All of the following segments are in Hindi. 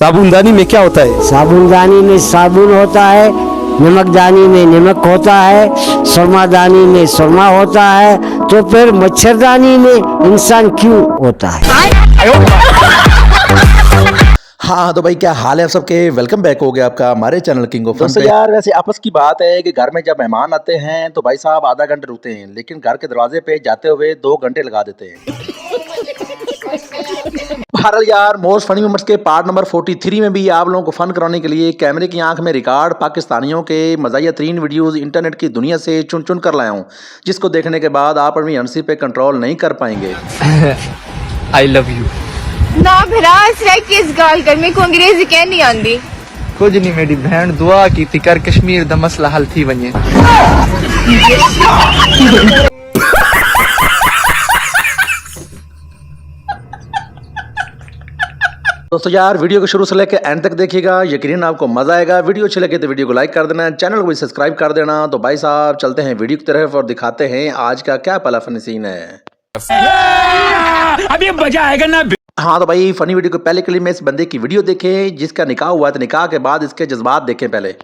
साबुनदानी में क्या होता है? साबुनदानी में साबुन होता है, नमकदानी में नमक होता है, सुरमादानी में सुरमा होता है, तो फिर मच्छरदानी में इंसान क्यों होता है? हाँ तो भाई क्या हाल है आप सबके। वेलकम बैक हो गया आपका हमारे चैनल किंग ऑफ दोस्तों यार वैसे आपस की बात है कि घर में जब मेहमान आते हैं तो भाई साहब आधा घंटे रुकते हैं, लेकिन घर के दरवाजे पे जाते हुए 2 घंटे लगा देते हैं। बहरहाल यार मोस्ट फनी मोमेंट्स के पार्ट नंबर 43 में भी आप लोगों को फन कराने के लिए कैमरे की आंख में रिकॉर्ड पाकिस्तानियों के मज़ाहिया तरीन वीडियोस इंटरनेट की दुनिया से चुन चुन कर लाया हूँ, जिसको देखने के बाद आप अपनी हंसी पे कंट्रोल नहीं कर पाएंगे। I love you. ना भरा किस गाल कर मेरे को अंग्रेजी कह नहीं आंदी। कुछ नहीं मेरी बहन दुआ की थी कर कश्मीर दा मसला हल थी वने। दोस्तों यार वीडियो को शुरू से लेकर एंड तक देखिएगा, यकीनन आपको मजा आएगा। वीडियो अच्छी लगे तो वीडियो को लाइक कर देना, चैनल को भी सब्सक्राइब कर देना। तो भाई साहब चलते हैं वीडियो की तरफ और दिखाते हैं आज का क्या पहला फनी सीन है। अभी मजा आएगा ना। हाँ तो भाई फनी वीडियो को पहले के लिए मैं इस बंदे की वीडियो देखे जिसका निकाह हुआ था, निकाह के बाद इसके जज्बात देखें पहले।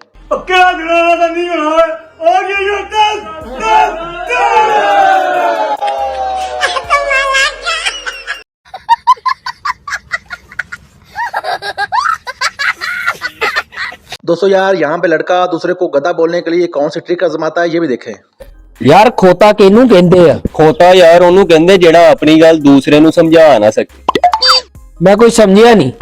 दोस्तों यार यहाँ पे लड़का दूसरे को गधा बोलने के लिए कौन सी ट्रिक आजमाता है ये भी देखें। यार खोता किहनू कहंदे आ? खोता यार ओनू कहंदे जेड़ा अपनी गल दूसरे नू समझा ना सके। मैं कोई समझिया नहीं।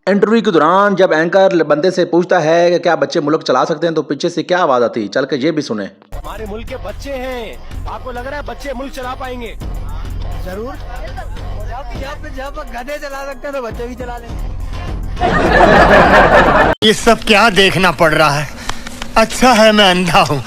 इंटरव्यू के दौरान जब एंकर बंदे से पूछता है कि क्या बच्चे मुल्क चला सकते हैं तो पीछे से क्या आवाज आती है, चल के ये भी सुने। हमारे मुल्क के बच्चे हैं, आपको लग रहा है बच्चे मुल्क चला पाएंगे? जरूर। जब गधे चला सकते हैं तो बच्चे भी चला लेंगे। ये सब क्या देखना पड़ रहा है? अच्छा है मैं अंधा हूँ।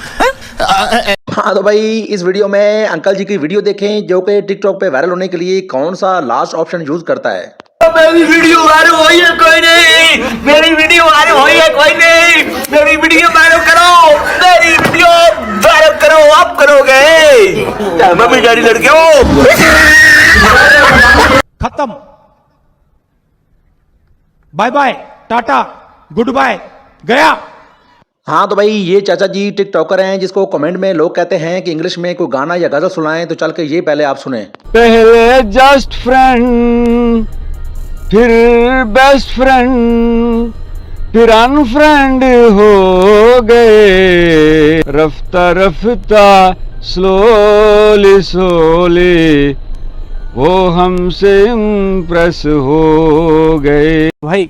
हाँ तो भाई इस वीडियो में अंकल जी की वीडियो देखें जो कि टिकटॉक पे वायरल होने के लिए कौन सा लास्ट ऑप्शन यूज करता है। मेरी वीडियो वायरल हुई है कोई नहीं, मेरी वीडियो वायरल हुई है कोई नहीं, मेरी वीडियो वायरल करो, मेरी वीडियो वायरल करो, आप करोगे मम्मी डैडी लड़कियों। खत्म, bye bye, tata, goodbye, गया। हाँ तो भाई ये चाचा जी टिकटॉकर हैं जिसको कमेंट में लोग कहते हैं कि इंग्लिश में कोई गाना या गजल सुनाएं, तो चल के ये पहले आप सुने। पहले जस्ट फ्रेंड, फिर बेस्ट फ्रेंड, फिर अनफ्रेंड हो गए, रफ्ता रफ्ता स्लोली स्लोली वो हमसे इम्प्रेस हो गए। भाई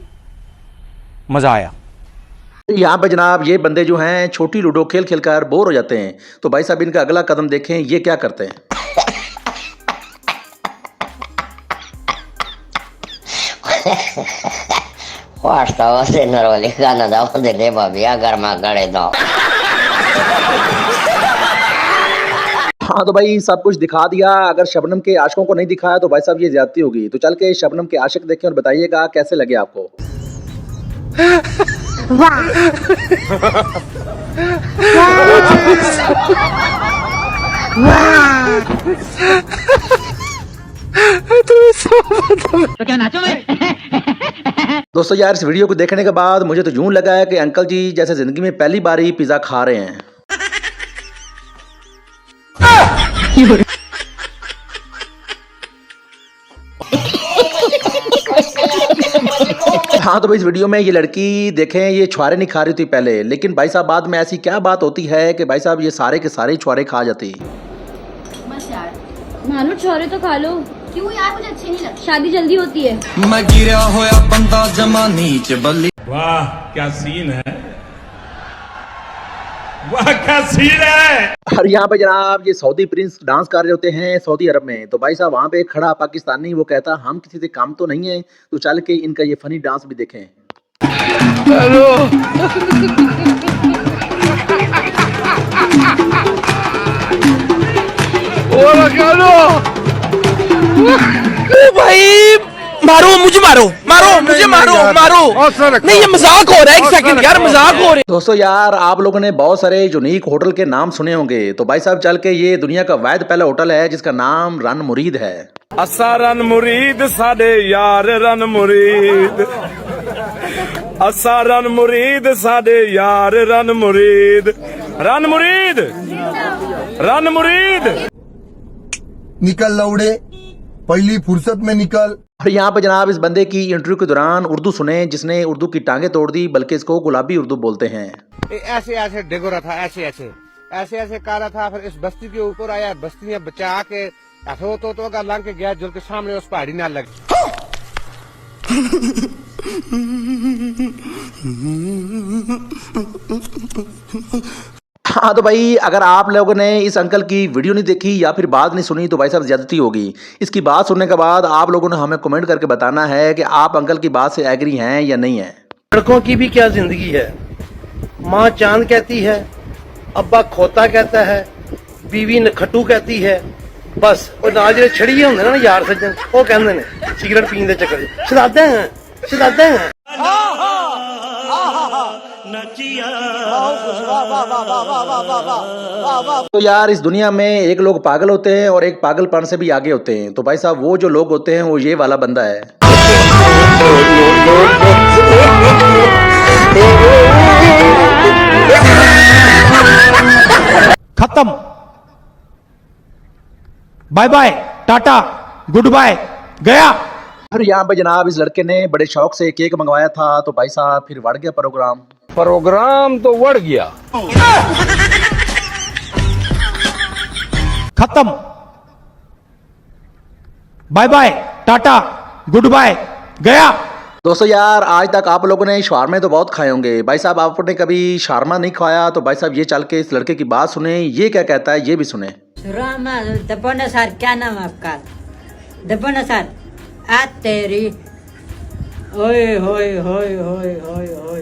मजा आया। यहाँ पे जनाब ये बंदे जो हैं छोटी लूडो खेल खेल कर बोर हो जाते हैं, तो भाई साहब इनका अगला कदम देखें ये क्या करते हैं। वास्तव से नरवली गाना दाओ दे बाबिया गर्मा गड़े दो। हाँ तो भाई सब कुछ दिखा दिया, अगर शबनम के आशिकों को नहीं दिखाया तो भाई साहब ये ज्यादती होगी। तो चल के शबनम के आशिक देखें और बताइएगा कैसे लगे आपको। तो क्या नाचो मैं? दोस्तों यार इस वीडियो को देखने के बाद मुझे तो यूं लगा है कि अंकल जी जैसे जिंदगी में पहली बार ही पिज्जा खा रहे हैं। हाँ तो भाई इस वीडियो में ये लड़की देखें ये छुआरे नहीं खा रही थी पहले, लेकिन भाई साहब बाद में ऐसी क्या बात होती है कि भाई साहब ये सारे के सारे छुआरे खा जाती। बस यार मानो छोरे तो खा लो। क्यों यार मुझे अच्छी नहीं लगती, शादी जल्दी होती है। मैं गिरा होया बंदा जमा नीच बल्ली। वाह क्या सीन है, वाह क्या सीन है। और यहाँ पे जनाब ये सऊदी प्रिंस डांस कर रहे होते हैं सऊदी अरब में, तो भाई साहब वहाँ पे एक खड़ा पाकिस्तानी वो कहता हम किसी से काम तो नहीं है, तो चल के इनका ये फनी डांस भी देखें। भाई मारो मुझे, मारो मारो मुझे, मारो मारो। नहीं, ये मजाक हो रहा है, एक सेकंड यार, मजाक हो रहा है। दोस्तों यार, आप लोगों ने बहुत सारे यूनिक होटल के नाम सुने होंगे, तो भाई साहब चल के ये दुनिया का वाहिद पहला होटल है जिसका नाम रन मुरीद है। असा रन मुरीद साडे यार रन मुरीद, असा रन मुरीद साडे यार रन मुरीद, रन मुरीद, रन मुरीद। निकल लौड़े, पहली फुर्सत में निकल। और यहाँ पे जनाब इस बंदे की इंटरव्यू के दौरान उर्दू सुने जिसने उर्दू की टांगे तोड़ दी, बल्कि इसको गुलाबी उर्दू बोलते हैं। ऐसे ऐसे डिगो रहा था, ऐसे ऐसे ऐसे ऐसे कर रहा था, फिर इस बस्ती के ऊपर आया, बस्ती ने बचा के ऐसे तो लंग के गया, जो के सामने उस पहाड़ी ना लग। हाँ तो भाई, अगर आप लोगों ने इस अंकल की वीडियो नहीं देखी या फिर बात नहीं सुनी तो भाई साहब ज्यादती होगी। इसकी बात सुनने के बाद आप लोगों ने हमें कमेंट करके बताना है कि आप अंकल की बात से एग्री हैं या नहीं है। लड़कों की भी क्या जिंदगी है। माँ चांद कहती है, अब्बा खोता कहता है, बीवी नखट्टू कहती है, बस और नाल ਜਿਹੜੇ ਛੜੀਏ ਹੁੰਦੇ ਨੇ ਨਾ ਯਾਰ ਸੱਜਣ, ਉਹ ਕਹਿੰਦੇ ਨੇ ਸਿਗਰਟ ਪੀਣ ਦੇ ਚੱਕਰ 'ਚ ਸ਼ਰਾਦਾਂ हैं। तो यार इस दुनिया में एक लोग पागल होते हैं और एक पागलपन से भी आगे होते हैं। तो भाई साहब वो जो लोग होते हैं वो ये वाला बंदा है। खत्म, bye bye, tata, goodbye, गया। फिर यहाँ पे जनाब इस लड़के ने बड़े शौक से केक मंगवाया था, तो भाई साहब फिर बढ़ गया प्रोग्राम तो बढ़ गया। खत्म, bye bye, tata, goodbye, गया। दोस्तों यार, आज तक आप लोगों ने शावरमा तो बहुत खाए होंगे। भाई साहब आपने कभी शावरमा नहीं खाया तो भाई साहब ये चल के इस लड़के की बात सुने, ये क्या कहता है ये भी सुने। दबोना सर, क्या नाम है आपका? दबोना सर, आ तेरी ओए होए होए होए होए होए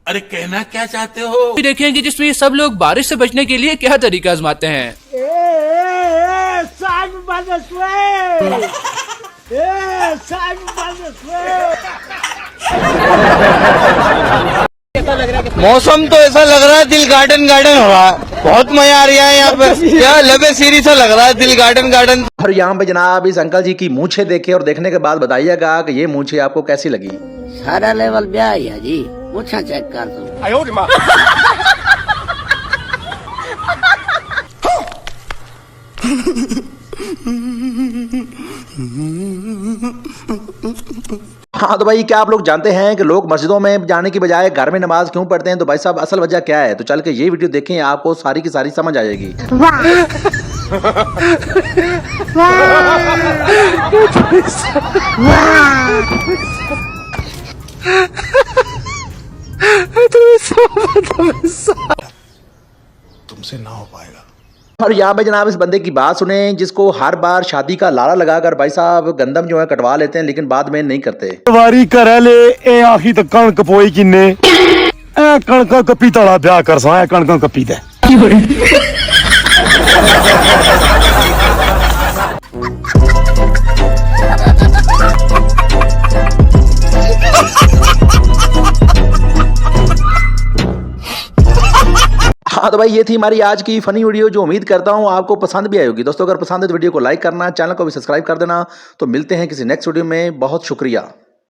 अरे कहना क्या चाहते हो? देखेंगे जिसमें सब लोग बारिश से बचने के लिए क्या तरीका आजमाते हैं। मौसम तो ऐसा लग रहा है दिल गार्डन गार्डन हो रहा है, बहुत मजा आ रहा है यहाँ पे, क्या लबे सीरी सा लग रहा है, दिल गार्डन गार्डन। और यहाँ पे जनाब इस अंकल जी की मूंछें देखे और देखने के बाद बताइएगा कि ये मूंछें आपको कैसी लगी। सारा लेवल ब्याह है जी, मुझे चेक कर दो। हाँ तो भाई, क्या आप लोग जानते हैं कि लोग मस्जिदों में जाने की बजाय घर में नमाज क्यों पढ़ते हैं? तो भाई साहब असल वजह क्या है? तो चल के ये वीडियो देखें, आपको सारी की सारी समझ आ जाएगी। तुमसे ना हो पाएगा। और यहाँ पे जनाब इस बंदे की बात सुने जिसको हर बार शादी का लारा लगाकर भाई साहब गंदम जो है कटवा लेते हैं, लेकिन बाद में नहीं करते। वारी करे ले ए आखी तो कणक पोई किन्ने ए कणक कपी तड़ा ब्याह कर सा कणक कपी दे। हाँ तो भाई, ये थी हमारी आज की फनी वीडियो जो उम्मीद करता हूँ आपको पसंद भी आई होगी। दोस्तों अगर पसंद है तो वीडियो को लाइक करना, चैनल को भी सब्सक्राइब कर देना। तो मिलते हैं किसी नेक्स्ट वीडियो में, बहुत शुक्रिया।